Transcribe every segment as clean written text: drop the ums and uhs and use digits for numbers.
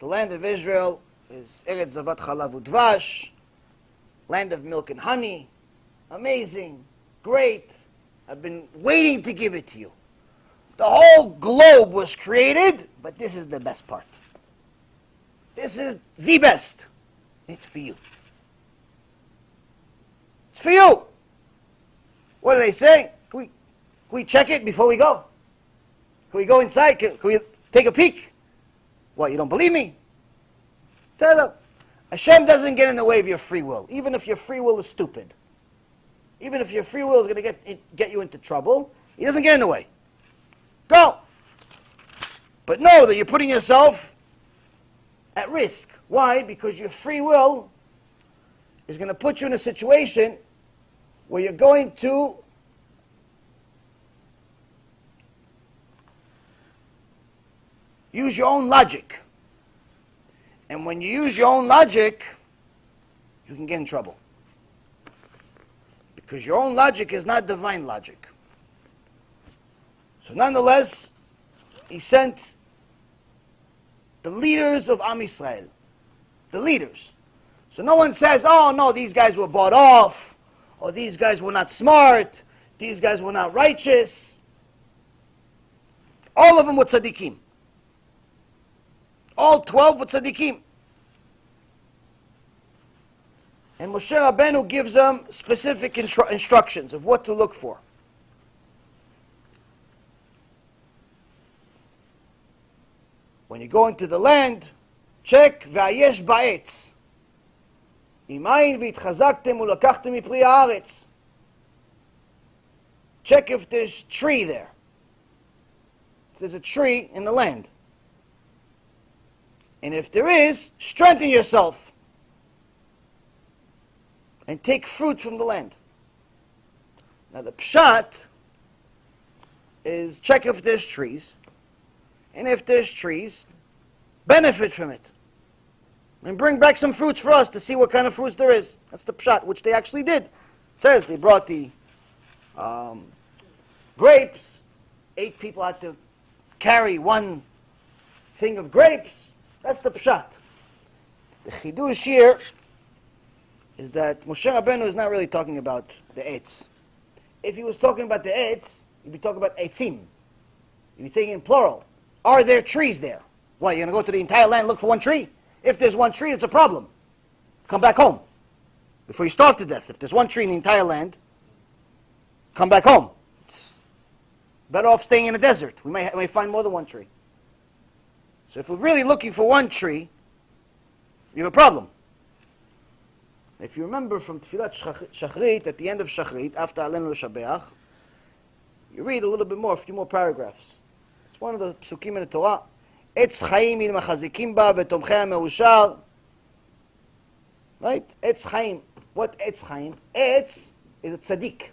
The land of Israel is Eretz Zavat Chalav Udvash, land of milk and honey. Amazing, great. I've been waiting to give it to you. The whole globe was created, but this is the best part. This is the best. It's for you. It's for you. What do they say? Can we check it before we go? Can we go inside? Can we take a peek? What, you don't believe me? Tell them. Hashem doesn't get in the way of your free will, even if your free will is stupid. Even if your free will is going to get you into trouble, he doesn't get in the way. Go. But know that you're putting yourself at risk. Why? Because your free will is going to put you in a situation where you're going to use your own logic. And when you use your own logic, you can get in trouble. Because your own logic is not divine logic. So nonetheless, he sent the leaders of Am Yisrael. The leaders. So no one says, oh no, these guys were bought off, or these guys were not smart, these guys were not righteous. All of them were tzaddikim. All 12 were tzaddikim. And Moshe Rabbeinu gives them specific instructions of what to look for. When you go into the land, check v'ayesh ba'etz. Imayin v'itchazaktem ulakachtem mipri haaretz. Check if there's tree there. If there's a tree in the land. And if there is, strengthen yourself. And take fruit from the land. Now the pshat is check if there's trees. And if there's trees, benefit from it. And bring back some fruits for us to see what kind of fruits there is. That's the pshat, which they actually did. It says they brought the grapes. 8 people had to carry one thing of grapes. That's the pshat. The Chidush here is that Moshe Rabbeinu is not really talking about the Etz. If he was talking about the Etz, he'd be talking about Etzim. He'd be saying in plural. Are there trees there? Why, you're going to go to the entire land and look for one tree? If there's one tree, it's a problem. Come back home before you starve to death. If there's one tree in the entire land, come back home. It's better off staying in the desert. We may find more than one tree. So if we're really looking for one tree, you have a problem. If you remember from Tfilat Shachrit, at the end of Shachrit, after Alenu L'Shabeach, you read a little bit more, a few more paragraphs. It's one of the psukim in the Torah. Etz Chaim il machazikim ba betomchei me'ushar. Right? Etz Chaim. What Etz Chaim? Etz is a tzadik.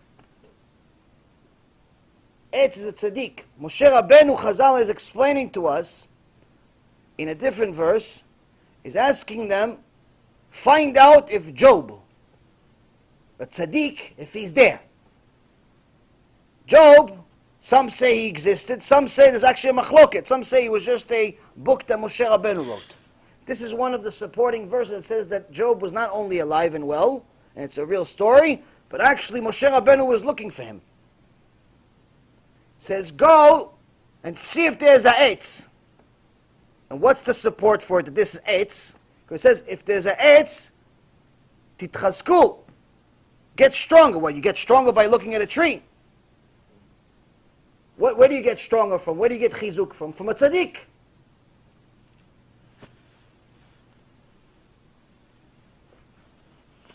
Etz is a tzadik. Moshe Rabbeinu Chazal is explaining to us, in a different verse, is asking them, find out if Job, a tzaddik, if he's there. Job, some say he existed, some say there's actually a machloket, some say he was just a book that Moshe Rabbeinu wrote. This is one of the supporting verses that says that Job was not only alive and well, and it's a real story, but actually Moshe Rabbeinu was looking for him. Says, go and see if there's a etz. And what's the support for it that this is etz? Because it says, if there's a etz, titchazku, get stronger. Well, you get stronger by looking at a tree. Where do you get stronger from? Where do you get CHIZUK from? From a tzadik.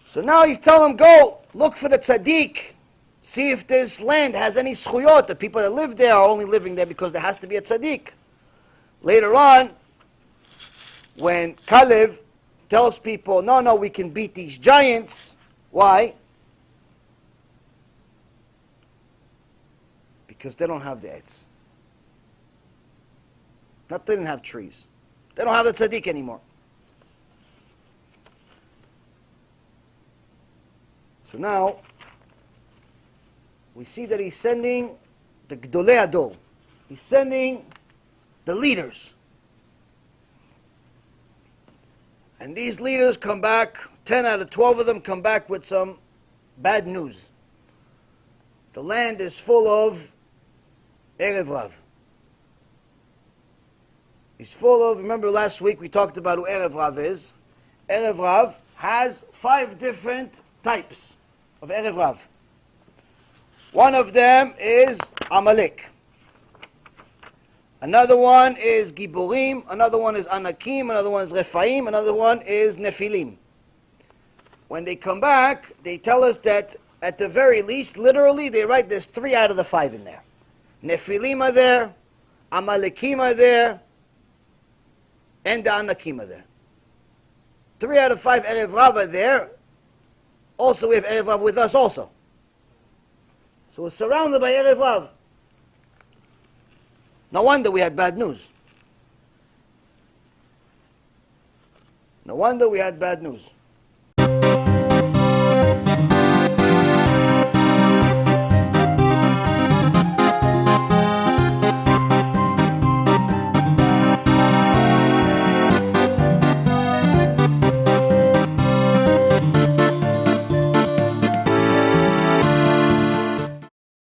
So now he's telling them, go, look for the tzaddik. See if this land has any schuyot. The people that live there are only living there because there has to be a tzaddik. Later on, when Kalev tells people, no, we can beat these giants. Why? Because they don't have the etz. Not they didn't have trees. They don't have the tzaddik anymore. So now, we see that he's sending the Gdolei Ador. He's sending the leaders. And these leaders come back, 10 out of 12 of them come back with some bad news. The land is full of Erev Rav. It's full of, remember last week we talked about who Erev Rav is. Erev Rav has 5 different types of Erev Rav. One of them is Amalek. Another one is Giborim, another one is Anakim, another one is Rephaim, another one is Nephilim. When they come back, they tell us that at the very least, literally, they write there's 3 out of the 5 in there. Nephilim are there, Amalekim are there, and the Anakim are there. 3 out of 5 Erev Rav are there. Also, we have Erev Rav with us also. So we're surrounded by Erev Rav. No wonder we had bad news. No wonder we had bad news.